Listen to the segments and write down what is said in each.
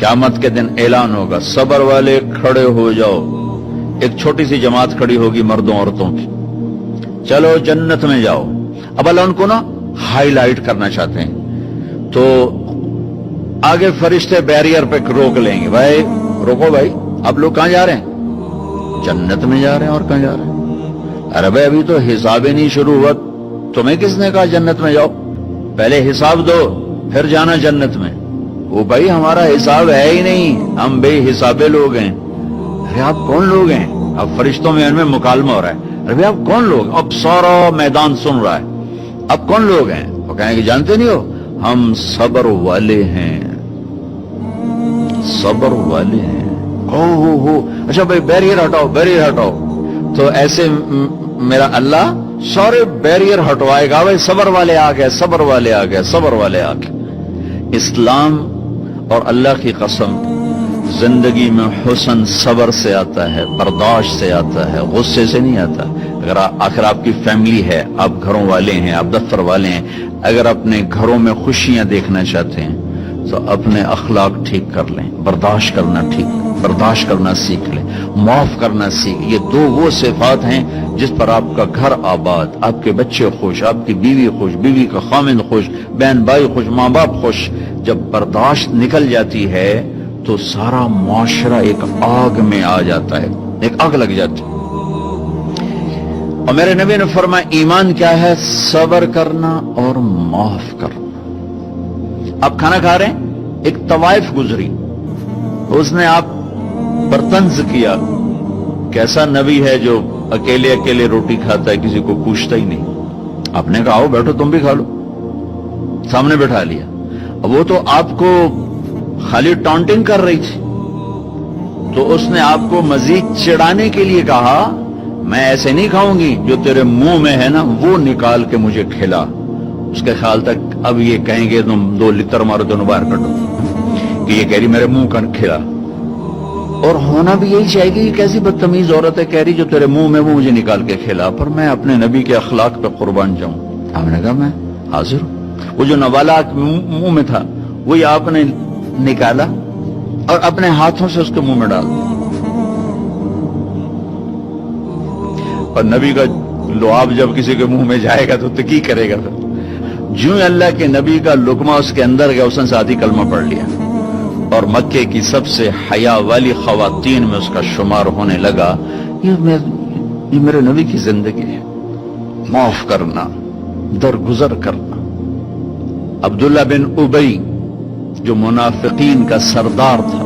क़यामत के दिन ऐलान होगा, सब्र वाले खड़े हो जाओ। एक छोटी सी जमात खड़ी होगी मर्दों औरतों की, चलो जन्नत में जाओ। अब अल्लाह उनको ना हाईलाइट करना चाहते हैं, तो आगे फरिश्ते बैरियर पे रोक लेंगे, भाई रोको भाई, आप लोग कहां जा रहे हैं? जन्नत में जा रहे हैं। और कहां जा रहे हैं? अरे भाई अभी तो हिसाब ही नहीं शुरू हुआ, तुम्हें किसने कहा जन्नत में जाओ? पहले हिसाब दो फिर जाना जन्नत में। वो भाई हमारा हिसाब है ही नहीं, हम बेहिसाबे लोग हैं। अरे आप कौन लोग हैं? अब फरिश्तों में इनमें मुकालमा हो रहा है, अरे भाई आप कौन लोग? अब सारा मैदान सुन रहा है, अब कौन लोग हैं? वो कहेंगे जानते नहीं हो, हम सब्र वाले हैं, सब्र वाले हैं। हो अच्छा भाई बैरियर हटाओ, बैरियर हटाओ। तो ऐसे मेरा अल्लाह सारे बैरियर हटवाएगा, भाई सब्र वाले आ गए, सब्र वाले आ गए, सब्र वाले आ गए। इस्लाम और अल्लाह की कसम, जिंदगी में हुस्न सब्र से आता है, बर्दाश्त से आता है, गुस्से से नहीं आता। अगर आखिर आपकी फैमिली है, आप घरों वाले हैं, आप दफ्तर वाले हैं, अगर अपने घरों में खुशियां देखना चाहते हैं तो अपने अखलाक ठीक कर लें, बर्दाश्त करना सीख लें, माफ करना सीख। ये दो वो सिफात हैं जिस पर आपका घर आबाद, आपके बच्चे खुश, आपकी बीवी खुश, बीवी का खामिंद खुश, बहन भाई खुश, माँ बाप खुश। जब बर्दाश्त निकल जाती है तो सारा मुआशरा एक आग में आ जाता है, एक आग लग जाती है। और मेरे नबी ने फरमाया ईमान क्या है? सब्र करना और माफ करना। आप खाना खा रहे हैं, एक तवाइफ गुजरी, उसने आप पर तंज किया, कैसा नबी है जो अकेले अकेले रोटी खाता है, किसी को पूछता ही नहीं। आपने कहा आओ बैठो तुम भी खा लो, सामने बैठा लिया। अब वो तो आपको खाली टॉन्टिंग कर रही थी, तो उसने आपको मजीद चिढ़ाने के लिए कहा मैं ऐसे नहीं खाऊंगी, जो तेरे मुंह में है ना वो निकाल के मुझे खिला। उसके ख्याल तक अब ये कहेंगे तुम 2 लितर मारो, दोनों बाहर कटो, कि ये कह रही मेरे मुंह का खिला। और होना भी यही चाहेगी कि कैसी बदतमीज औरत है, कह रही जो तेरे मुंह में वो मुझे निकाल के खिला। पर मैं अपने नबी के अखलाक पे कुर्बान जाऊं। आपने कहा मैं हाजिर हूं। वो जो नवाला मुंह में था वही आपने निकाला और अपने हाथों से उसके मुंह में डाल दिया। और नबी का लुआब जब किसी के मुंह में जाएगा तो की करेगा? फिर जो अल्लाह के नबी का लुकमा उसके अंदर गया, उसने साथ ही कलमा पढ़ लिया और मक्के की सबसे हया वाली खवातीन में उसका शुमार होने लगा। ये मेरे नबी की जिंदगी है, माफ करना, दरगुजर करना। अब्दुल्ला बिन उबई जो मुनाफिकीन का सरदार था,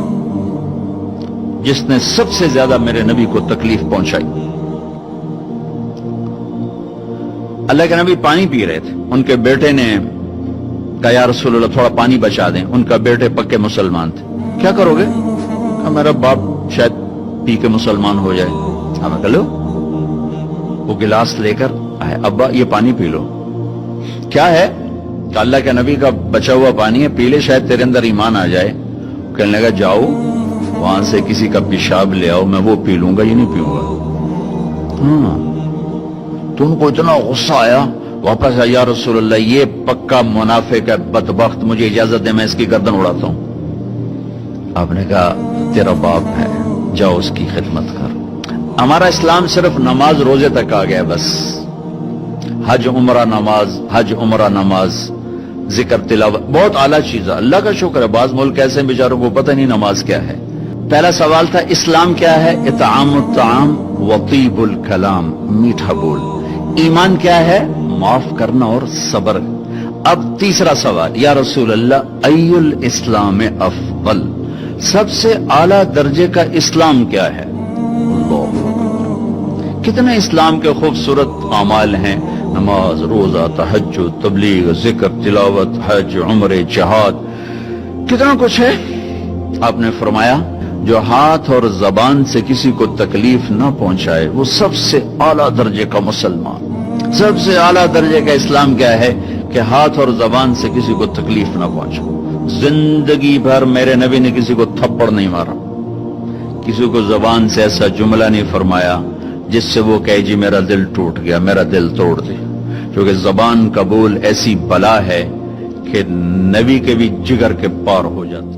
जिसने सबसे ज्यादा मेरे नबी को तकलीफ पहुंचाई। अल्लाह के नबी पानी पी रहे थे, उनके बेटे ने कहा या रसूल अल्लाह थोड़ा पानी बचा दें। उनका बेटे पक्के मुसलमान थे। क्या करोगे? कहा मेरा बाप शायद पी के मुसलमान हो जाए। हमें कह लो, वो गिलास लेकर आए, अब्बा ये पानी पी लो। क्या है? कि अल्लाह के नबी का बचा हुआ पानी है, पी ले, शायद तेरे अंदर ईमान आ जाए। कहने लगा जाओ वहां से किसी का पेशाब ले आओ, मैं वो पी लूंगा, ये नहीं पीऊंगा। तो उनको इतना गुस्सा आया, वापस आया, या रसूल अल्लाह ये पक्का मुनाफिक है, बदबख्त, मुझे इजाजत दे मैं इसकी गर्दन उड़ाता हूं। आपने कहा तेरा बाप है, जाओ उसकी खिदमत कर। हमारा इस्लाम सिर्फ नमाज रोजे तक आ गया, बस हज उमरा नमाज, हज उमरा नमाज, जिक्र तिलावत, बहुत आला चीज है, अल्लाह का शुक्र है। बाज मुल्क ऐसे बेचारों को पता नहीं नमाज क्या है। पहला सवाल था इस्लाम क्या है? इत्आमुत ताम व तीबुल कलाम, मीठा बोल। ईमान क्या है? माफ करना और सब्र। अब तीसरा सवाल, या रसूल अल्लाह अय्युल इस्लाम अफदल, सबसे आला दर्जे का इस्लाम क्या है? कितने इस्लाम के खूबसूरत अमाल हैं, नमाज, रोजा, तहज्जुद, तबलीग, जिक्र, तिलावत, हज, उम्रे, जिहाद, कितना कुछ है। आपने फरमाया जो हाथ और जबान से किसी को तकलीफ ना पहुंचाए वो सबसे आला दर्जे का मुसलमान। सबसे आला दर्जे का इस्लाम क्या है? कि हाथ और जबान से किसी को तकलीफ ना पहुंचाए। जिंदगी भर मेरे नबी ने किसी को थप्पड़ नहीं मारा, किसी को जबान से ऐसा जुमला नहीं फरमाया जिससे वो कहे जी मेरा दिल टूट गया, मेरा दिल तोड़ दे। क्योंकि जबान का बोल ऐसी बला है कि नबी के भी जिगर के पार हो जाता।